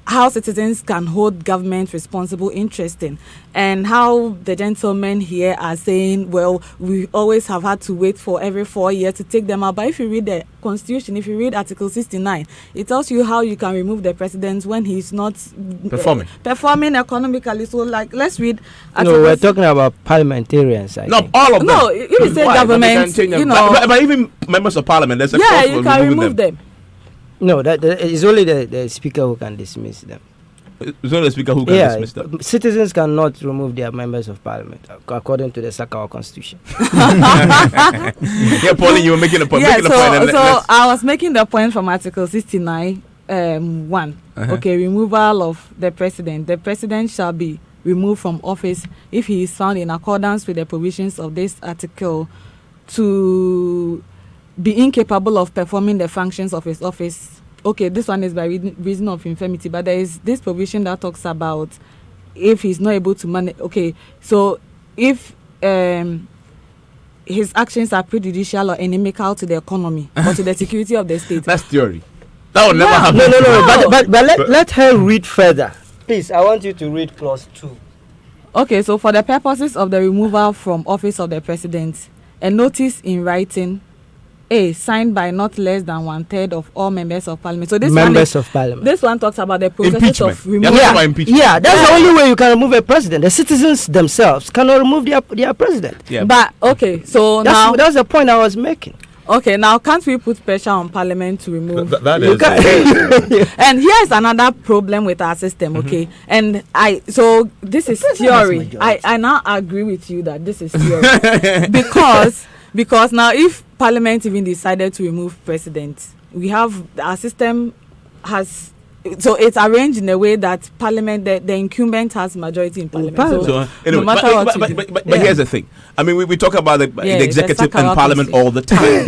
how citizens can hold government responsible interesting, and how the gentlemen here are saying, well, we always have had to wait for every 4 years to take them out. But if you read the Constitution, if you read Article 69, it tells you how you can remove the president when he's not performing economically. So, let's read. No, we're talking about parliamentarians. All of them. No, if you say government, but even members of parliament, there's a clause you can remove them. No, that is only the speaker who can dismiss them. It's only the speaker who can dismiss them. Citizens cannot remove their members of parliament according to the Sakawa constitution. Yeah, Pauline, you were making a point. I was making the point from Article 69, 1. Okay, removal of the president. The president shall be removed from office if he is found in accordance with the provisions of this article to be incapable of performing the functions of his office. Okay, this one is by reason of infirmity, but there is this provision that talks about if he's not able to manage. Okay, so if his actions are prejudicial or inimical to the economy or to the security of the state. That's theory. That will never happen. No. But let her read further. Please, I want you to read clause 2. Okay, so for the purposes of the removal from office of the president, a notice in writing signed by not less than 1/3 of all members of parliament. So this This one talks about the process of removal. Yeah, that's the only way you can remove a president. The citizens themselves cannot remove their president. Yeah. But okay, so that's the point I was making. Okay, now can't we put pressure on parliament to remove? That is. And here's another problem with our system. Okay, and this is theory. I now agree with you that this is theory because now if Parliament even decided to remove president, our system has, so it's arranged in a way that Parliament, the incumbent has majority in Parliament. No matter what. But here's the thing. I mean, we talk about the executive and Parliament all the time.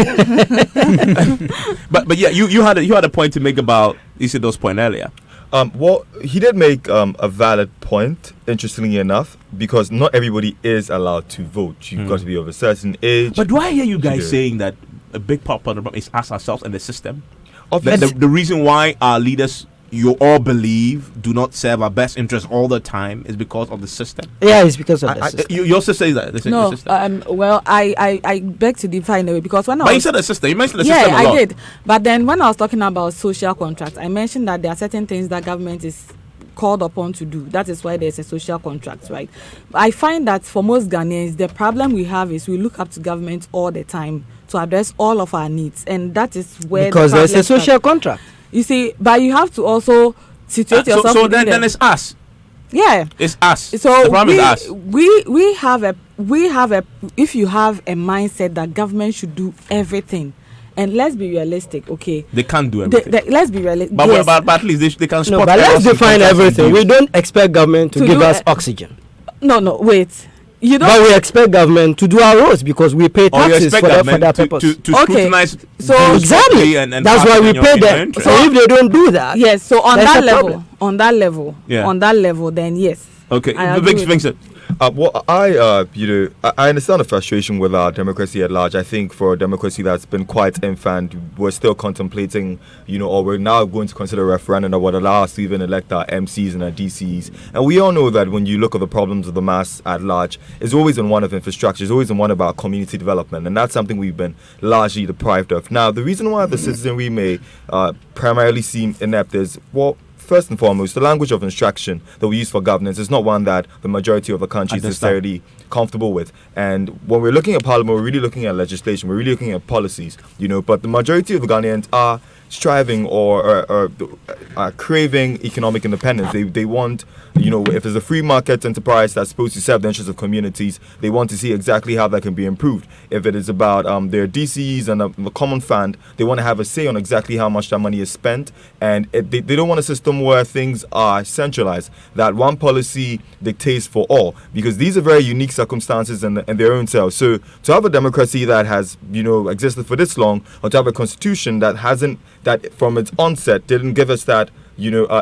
but yeah, you had a point to make about Isidore's point earlier. Well, he did make a valid point, interestingly enough, because not everybody is allowed to vote. You've got to be of a certain age. But do I hear you guys saying that a big part of the problem is us ourselves and the system? The reason why our leaders, you all believe, do not serve our best interest all the time is because of the system? Yeah, it's because of the system. You also say that? No, the system. Well, I beg to define a way because when you said the system. You mentioned the system a lot. Yeah, I did. But then when I was talking about social contracts, I mentioned that there are certain things that government is called upon to do. That is why there's a social contract, right? I find that for most Ghanaians, the problem we have is we look up to government all the time to address all of our needs, and that is where because there's a social contract. You see, but you have to also situate yourself. So then it's us. Yeah, it's us. So the problem is us. We have a. If you have a mindset that government should do everything, and let's be realistic, okay? They can't do everything. Let's be realistic. But at least they can. No, but let's define everything. We don't expect government to give us oxygen. No, wait. But we expect government to do our roads because we pay taxes for that purpose. To scrutinize exactly, and that's why we pay them. So if they don't do that, yes. So on that level, then yes. Okay, Vincent. I understand the frustration with our democracy at large. I think for a democracy that's been quite infant, we're still contemplating, or we're now going to consider a referendum that would allow us to even elect our MCs and our DCs. And we all know that when you look at the problems of the mass at large, it's always in one of infrastructure, it's always in one about community development, and that's something we've been largely deprived of. Now, the reason why the citizenry may primarily seem inept is, first and foremost, the language of instruction that we use for governance is not one that the majority of the country is necessarily comfortable with. And when we're looking at parliament, we're really looking at legislation, we're really looking at policies, but the majority of the Ghanaians are striving or are craving economic independence. They want, if there's a free market enterprise that's supposed to serve the interests of communities, they want to see exactly how that can be improved. If it is about their DCs and the common fund, they want to have a say on exactly how much that money is spent. And they don't want a system where things are centralized, that one policy dictates for all, because these are very unique circumstances in their own selves. So to have a democracy that has, existed for this long, or to have a constitution that that from its onset didn't give us that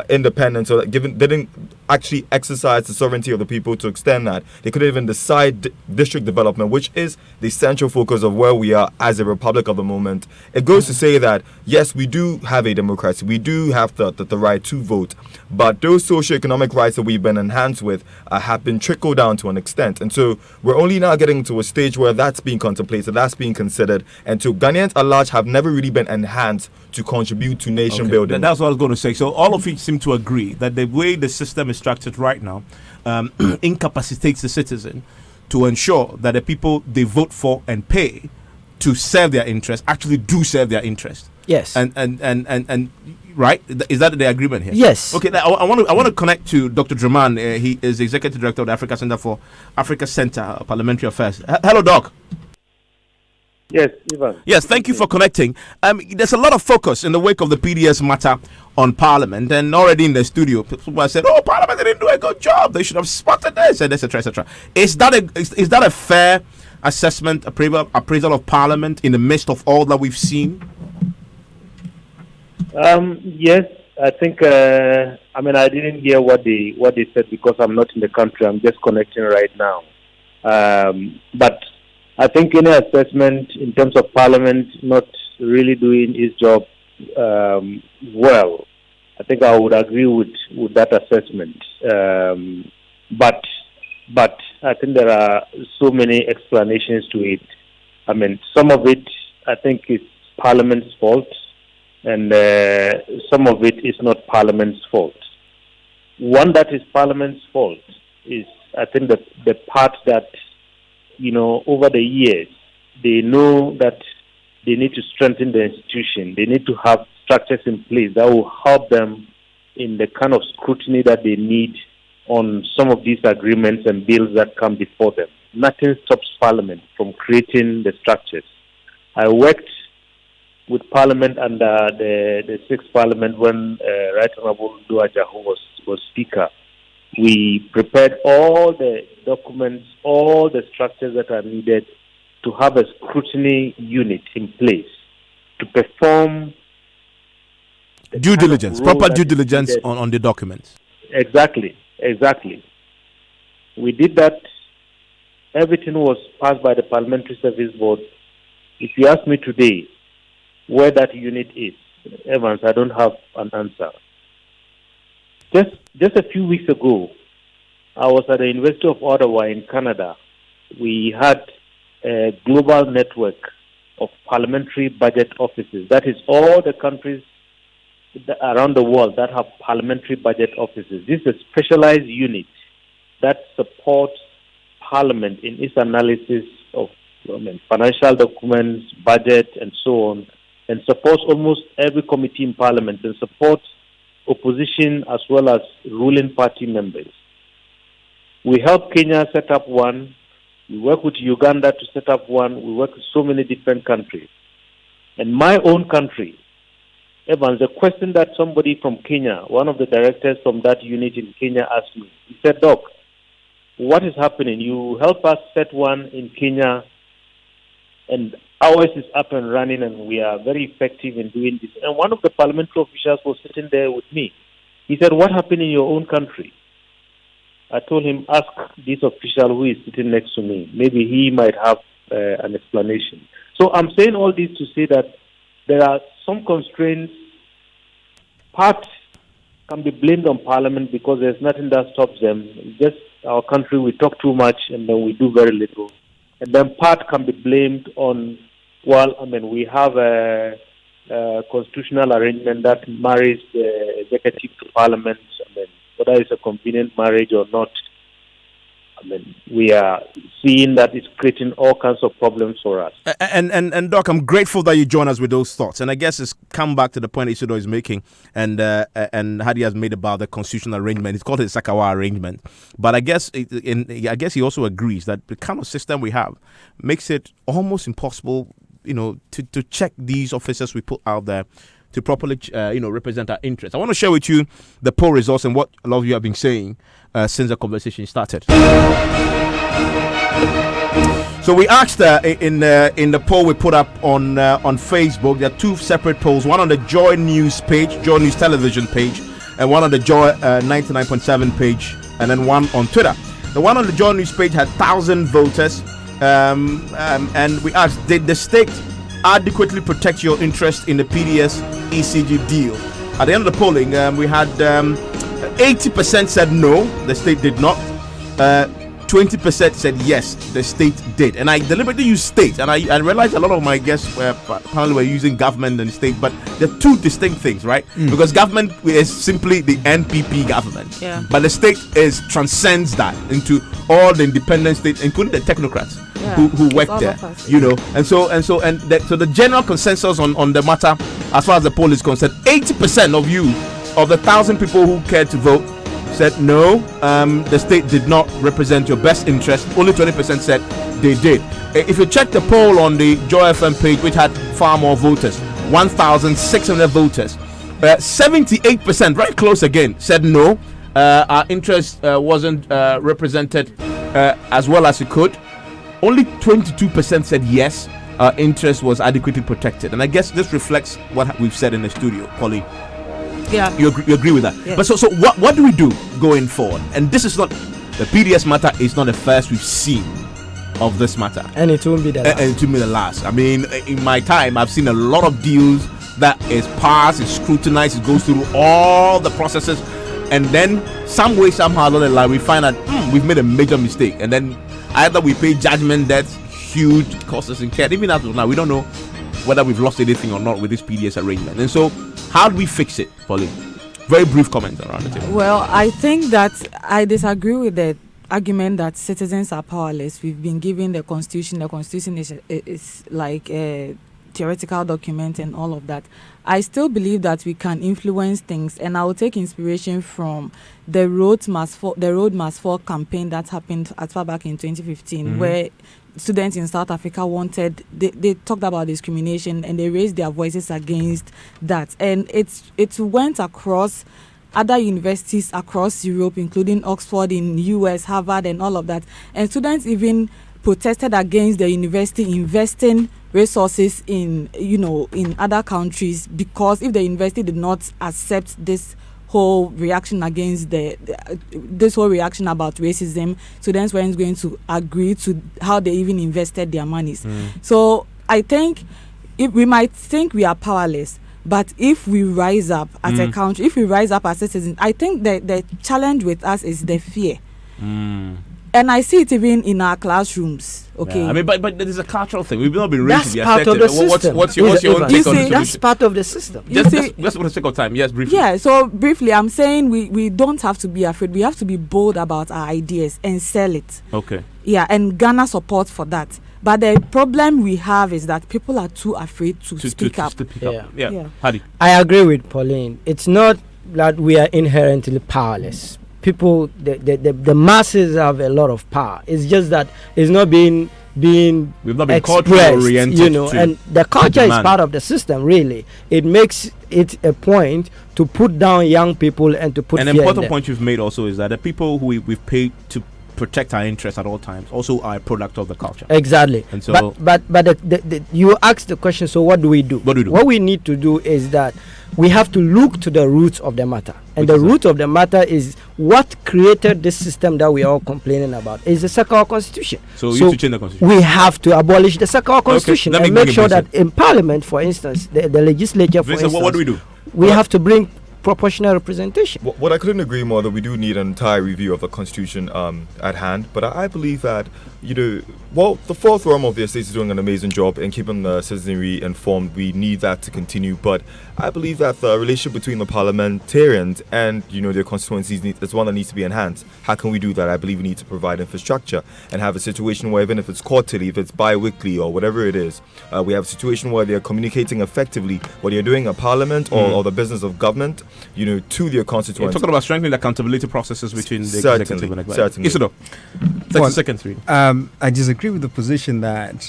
independence, or that didn't actually exercise the sovereignty of the people to extend that. They couldn't even decide district development, which is the central focus of where we are as a republic at the moment. It goes to say that, yes, we do have a democracy. We do have the right to vote. But those socioeconomic rights that we've been enhanced with have been trickled down to an extent. And so we're only now getting to a stage where that's being contemplated, that's being considered. And so Ghanaians at large have never really been enhanced to contribute to nation building. That's what I was going to say. So all of you seem to agree that the way the system is structured right now incapacitates the citizen to ensure that the people they vote for and pay to serve their interest actually do serve their interest. Yes. And right? Is that the agreement here? Yes. Okay. I want to connect to Dr. Draman. He is the executive director of the Africa Center for Africa Center Parliamentary Affairs. Hello, Doc. Yes, Ivan. Yes, thank you for connecting. There's a lot of focus in the wake of the PDS matter on Parliament, and already in the studio, people have said, "Oh, Parliament didn't do a good job. They should have spotted this," and etc., etc. Is that a fair assessment, appraisal of Parliament in the midst of all that we've seen? Yes, I think. I didn't hear what they said because I'm not in the country. I'm just connecting right now. But I think any assessment in terms of Parliament not really doing its job well, I think I would agree with that assessment. But I think there are so many explanations to it. Some of it I think is Parliament's fault, and some of it is not Parliament's fault. One that is Parliament's fault is, I think, the part that, over the years, they know that they need to strengthen the institution. They need to have structures in place that will help them in the kind of scrutiny that they need on some of these agreements and bills that come before them. Nothing stops Parliament from creating the structures. I worked with Parliament under the 6th Parliament when Right Honorable Dua Jaho was Speaker. We prepared all the documents, all the structures that are needed to have a scrutiny unit in place to perform due diligence, proper due diligence on the documents. Exactly. We did that. Everything was passed by the Parliamentary Service Board. If you ask me today where that unit is, Evans, I don't have an answer. Just a few weeks ago, I was at the University of Ottawa in Canada. We had a global network of parliamentary budget offices. That is all the countries around the world that have parliamentary budget offices. This is a specialized unit that supports Parliament in its analysis of financial documents, budget, and so on, and supports almost every committee in Parliament, and supports opposition as well as ruling party members. We helped Kenya set up one. We work with Uganda to set up one. We work with so many different countries. And my own country, Evans, the question that somebody from Kenya, one of the directors from that unit in Kenya, asked me, he said, "Doc, what is happening? You help us set one in Kenya, and ours is up and running, and we are very effective in doing this." And one of the parliamentary officials was sitting there with me. He said, "What happened in your own country?" I told him, ask this official who is sitting next to me. Maybe he might have an explanation. So I'm saying all this to say that there are some constraints. Part can be blamed on Parliament because there's nothing that stops them. It's just our country, we talk too much and then we do very little. And then part can be blamed on, we have a constitutional arrangement that marries the executive to Parliament. Whether it's a convenient marriage or not, we are seeing that it's creating all kinds of problems for us. And Doc, I'm grateful that you join us with those thoughts. And I guess it's come back to the point Isidore is making and Hadi has made about the constitutional arrangement. It's called the Sakawa arrangement. But I guess he also agrees that the kind of system we have makes it almost impossible, to check these officers we put out there to properly, represent our interests. I want to share with you the poll results and what a lot of you have been saying since the conversation started. So we asked in the poll we put up on Facebook. There are two separate polls: one on the Joy News page, Joy News Television page, and one on the Joy 99.7 page, and then one on Twitter. The one on the Joy News page had 1,000 voters, and we asked, did the state adequately protect your interest in the PDS ECG deal? At the end of the polling, we had 80% said no, the state did not. 20% said yes, the state did. And I deliberately use state, and I realized a lot of my guests apparently were using government and state, but they're two distinct things, right? Because government is simply the NPP government, but the state transcends that into all the independent states, including the technocrats who work there, so the general consensus on the matter, as far as the poll is concerned, 80% of the 1,000 people who cared to vote said no, the state did not represent your best interest. Only 20% said they did. If you check the poll on the Joy FM page, which had far more voters, 1,600 voters, 78%, very close again, said no, our interest wasn't represented as well as it could. Only 22% said yes, our interest was adequately protected. And I guess this reflects what we've said in the studio, Polly. Yeah. You agree with that? Yeah. But so what do we do going forward? And this is not, the PDS matter is not the first we've seen of this matter. And it won't be the last. And it won't be the last. I mean, in my time, I've seen a lot of deals that is passed, is scrutinized, it goes through all the processes, and then some way, somehow along the line, we find out we've made a major mistake. And then either we pay judgment debts, huge costs incurred. Even as of now, we don't know whether we've lost anything or not with this PDS arrangement. And so, how do we fix it, Polly? Very brief comments around the table. Well, I think that I disagree with the argument that citizens are powerless. We've been given the Constitution. The Constitution is like a theoretical document and all of that. I still believe that we can influence things, and I will take inspiration from the Road Must Fall campaign that happened as far back in 2015, where students in South Africa they talked about discrimination and they raised their voices against that, and it went across other universities across Europe, including Oxford in US, Harvard, and all of that. And students even protested against the university investing resources in other countries, because if the university did not accept this whole reaction against this whole reaction about racism, students weren't going to agree to how they even invested their monies. So I think if we might think we are powerless, but if we rise up as a country, if we rise up as citizens, I think the challenge with us is the fear. And I see it even in our classrooms. Okay, yeah. I mean, but there's a cultural thing. We've not been raised to be part of the system. What's your own take on the solution? That's part of the system. Just for the sake of time, yes, briefly. Yeah, so briefly, I'm saying we don't have to be afraid. We have to be bold about our ideas and sell it. Okay. Yeah, and garner support for that. But the problem we have is that people are too afraid to speak up. Yeah. Hadi. I agree with Pauline. It's not that we are inherently powerless. People, the masses have a lot of power. It's just that it's not being we've not been expressed, oriented, and the culture is part of the system. Really, it makes it a point to put down young people and to put. An important point you've made also is that the people who we've paid to protect our interests at all times also are a product of the culture. Exactly. And so, but you asked the question. So what do we do? What do we do? What we need to do is that we have to look to the roots of the matter. And the root of the matter is what created this system that we are all complaining about is the Secular Constitution. So we have to change the Constitution. We have to abolish the Secular Constitution and make sure that in Parliament, for instance, the legislature, for instance, what do we do? We have to bring proportional representation. What I couldn't agree more that we do need an entire review of the Constitution at hand, but I believe that, the fourth realm of the estate is doing an amazing job in keeping the citizenry informed. We need that to continue, but I believe that the relationship between the parliamentarians and their constituencies is one that needs to be enhanced. How can we do that? I believe we need to provide infrastructure and have a situation where, even if it's quarterly, if it's bi-weekly or whatever it is, we have a situation where they're communicating effectively what they're doing at Parliament or the business of government, to their constituents. You're talking about strengthening the accountability processes between the executive and certainly. Isidore, 30 seconds. I disagree with the position that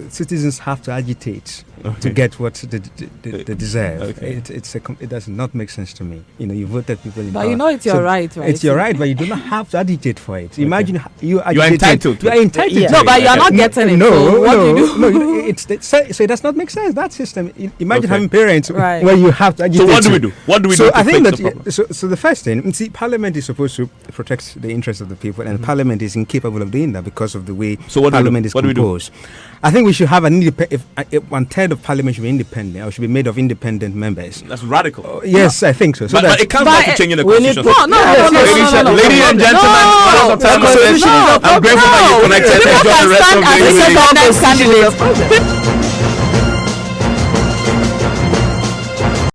citizens have to agitate to get what they deserve. Okay. It does not make sense to me. You voted people in But power. it's your right, right? It's your right, but you do not have to agitate for it. Imagine you are entitled. You are entitled. Yeah. No, but you are not getting it. No. So it does not make sense. That system. Imagine having parents where you have to agitate. So what do we do? What do we do? So I think that so the first thing, Parliament is supposed to protect the interests of the people, and Parliament is incapable of doing that because of the way Parliament is composed. I think we should have one third of Parliament should be independent, or should be made of independent members. That's radical. Yes, I think so. But it comes back to changing the Constitution. No. Ladies and gentlemen, I'm grateful that you connected. Enjoy the rest of the evening.